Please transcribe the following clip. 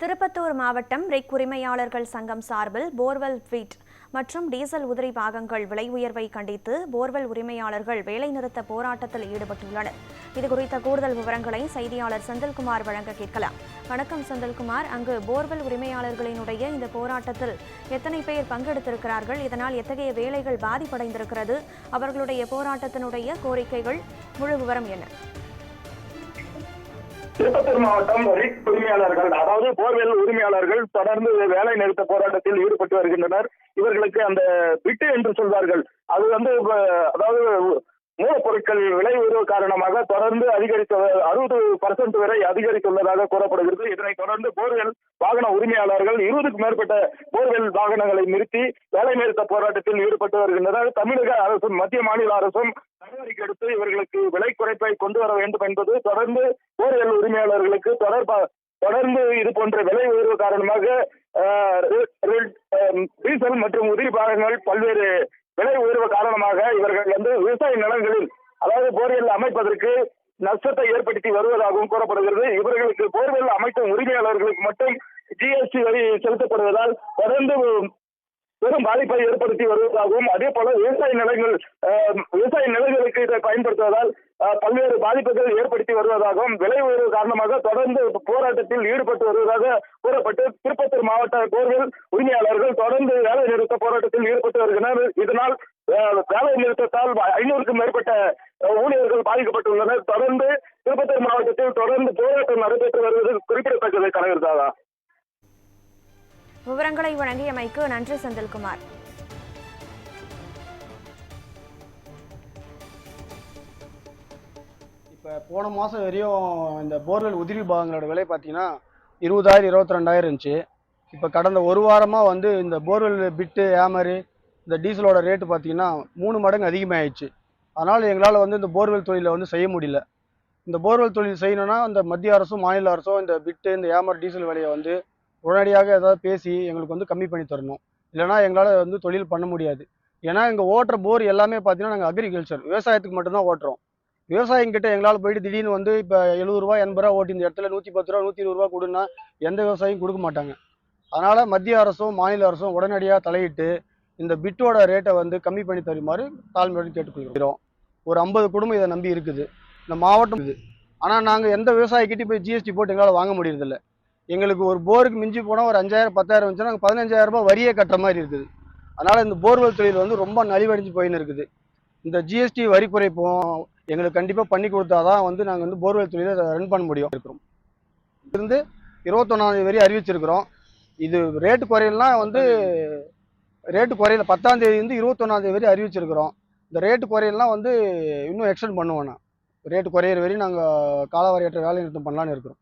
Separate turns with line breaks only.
திருப்பத்தூர் மாவட்டம் ரெக் உரிமையாளர்கள் சங்கம் சார்பில் போர்வெல் ஃபீட் மற்றும் டீசல் உதிரி பாகங்கள் விலை உயர்வை கண்டித்து போர்வெல் உரிமையாளர்கள் வேலைநிறுத்த போராட்டத்தில் ஈடுபட்டுள்ளனர். இதுகுறித்த கூடுதல் விவரங்களை செய்தியாளர் செந்தில்குமார் வழங்க கேட்கலாம். வணக்கம் செந்தில்குமார், அங்கு போர்வெல் உரிமையாளர்களினுடைய இந்த போராட்டத்தில் எத்தனை பேர் பங்கெடுத்திருக்கிறார்கள்? இதனால் எத்தகைய வேலைகள் பாதிப்படைந்திருக்கிறது? அவர்களுடைய போராட்டத்தினுடைய கோரிக்கைகள் முழு விவரம் என்ன?
திருப்பத்தூர் மாவட்டம் ரிக் உரிமையாளர்கள், அதாவது போர்வெல் உரிமையாளர்கள் தொடர்ந்து வேலை நிறுத்த போராட்டத்தில் ஈடுபட்டு வருகின்றனர். இவர்களுக்கு அந்த பிட்டு என்று சொல்வார்கள், அது அதாவது மூலப்பொருட்கள் விலை உயர்வு காரணமாக தொடர்ந்து அதிகரித்து 60% வரை அதிகரித்துள்ளதாக கூறப்படுகிறது. இதனைத் தொடர்ந்து போர்வெல் வாகன உரிமையாளர்கள் 20க்கும் மேற்பட்ட போர்வெல் வாகனங்களை நிறுத்தி வேலை நிறுத்த போராட்டத்தில் ஈடுபட்டு வருகின்றனர். தமிழக அரசும் மத்திய மாநில அரசும் நடவடிக்கை எடுத்து இவர்களுக்கு விலை குறைப்பை கொண்டு வர வேண்டும் என்பது தொடர்ந்து போர்வெல் உரிமையாளர்களுக்கு தொடர்ந்து இது போன்ற விலை உயர்வு காரணமாக டீசல் மற்றும் உதிரி பாகங்கள் பல்வேறு விலை உயர்வு காரணமாக இவர்கள் விவசாய நிலங்களில், அதாவது போர்வெல் அமைப்பதற்கு நஷ்டத்தை ஏற்படுத்தி வருவதாகவும் கூறப்படுகிறது. இவர்களுக்கு போர்வெல் அமைக்கும் உரிமையாளர்களுக்கு மட்டும் ஜிஎஸ்டி வரி செலுத்தப்படுவதால் தொடர்ந்து பெரும் பாதிப்பை ஏற்படுத்தி வருவதாகவும், அதே போல விவசாய நிலங்களுக்கு இதை பயன்படுத்துவதால் பல்வேறு பாதிப்புகள் ஏற்படுத்தி வருவதாகவும், விலை உயர்வு காரணமாக தொடர்ந்து போராட்டத்தில் ஈடுபட்டு வருவதாக கூறப்பட்டு திருப்பத்தூர் மாவட்ட போர்வெல் உரிமையாளர்கள் தொடர்ந்து வேலை நிறுத்த போராட்டத்தில் ஈடுபட்டு வருகின்றனர். இதனால் வேலை நிறுத்தத்தால் 500க்கும் மேற்பட்ட ஊழியர்கள் பாதிக்கப்பட்டுள்ளனர். தொடர்ந்து திருப்பத்தூர் மாவட்டத்தில் தொடர்ந்து போராட்டம் நடைபெற்று வருவது குறிப்பிடத்தக்கது. கலைஞர்
விவரங்களை வழங்கியமைக்கு நன்றி செந்தில்குமார்.
இப்போ போன மாதம் வரையும் இந்த போர்வெல் உதிரி பாகங்களோட விலை பார்த்தீங்கன்னா 20,000 22,000 இருந்துச்சு. இப்போ கடந்த ஒரு வாரமாக இந்த போர்வெல் பிட்டு ஹேமரு இந்த டீசலோட ரேட்டு பார்த்தீங்கன்னா 3 மடங்கு அதிகமாகிடுச்சு. அதனால் எங்களால் இந்த போர்வெல் தொழிலை செய்ய முடியல. இந்த போர்வெல் தொழில் செய்யணும்னா இந்த மத்திய அரசும் மாநில அரசும் இந்த பிட்டு இந்த ஹேமர் டீசல் விலையை உடனடியாக ஏதாவது பேசி எங்களுக்கு கம்மி பண்ணி தரணும். இல்லைனா எங்களால் தொழில் பண்ண முடியாது. ஏன்னா இங்கே ஓட்டுற போர் எல்லாமே பார்த்தீங்கன்னா நாங்கள் அக்ரிகல்ச்சர் விவசாயத்துக்கு மட்டும்தான் ஓட்டுறோம். விவசாயிங்கிட்ட எங்களால் போயிட்டு திடீர்னு இப்போ 70 ரூபா 80 ரூபா ஓட்டி இந்த இடத்துல 110 ரூபா 120 ரூபா கொடுன்னா எந்த விவசாயியும் கொடுக்க மாட்டாங்க. அதனால் மத்திய அரசும் மாநில அரசும் உடனடியாக தலையிட்டு இந்த பிட்டோட ரேட்டை கம்மி பண்ணி தருமாறு தாழ்மையோடு கேட்டுக்கொள்கிறோம். ஒரு 50 குடும்பம் இதை நம்பி இருக்குது இந்த மாவட்டம் இது. ஆனால் நாங்கள் எந்த விவசாயிக்கிட்டே போய் ஜிஎஸ்டி போட்டு எங்களால் வாங்க முடியறதில்ல. எங்களுக்கு ஒரு போருக்கு மிஞ்சி போனால் ஒரு 5,000 10,000 வந்துச்சுன்னா நாங்கள் 15,000 ரூபாய் வரியே கட்டுற மாதிரி இருக்குது. அதனால் இந்த போர்வெல் தொழில் ரொம்ப நலிவடைஞ்சு போயின்னு இருக்குது. இந்த ஜிஎஸ்டி வரி குறைப்பும் எங்களுக்கு கண்டிப்பாக பண்ணி கொடுத்தா தான் நாங்கள் போர்வெல் தொழிலை ரன் பண்ண முடியும் இருக்கிறோம். இருந்து 21ஆம் வரி அறிவிச்சிருக்கிறோம். இது ரேட்டு குறையலாம் ரேட்டு குறையில 10ஆம் தேதி 21ஆம் வரி அறிவிச்சிருக்கிறோம். இந்த ரேட்டு குறையலாம் இன்னும் எக்ஸ்டெண்ட் பண்ணுவோம். ரேட்டு குறையிற வரை நாங்கள் காலவரையற்ற வேலை நிறுத்தம் பண்ணலான்னு இருக்கிறோம்.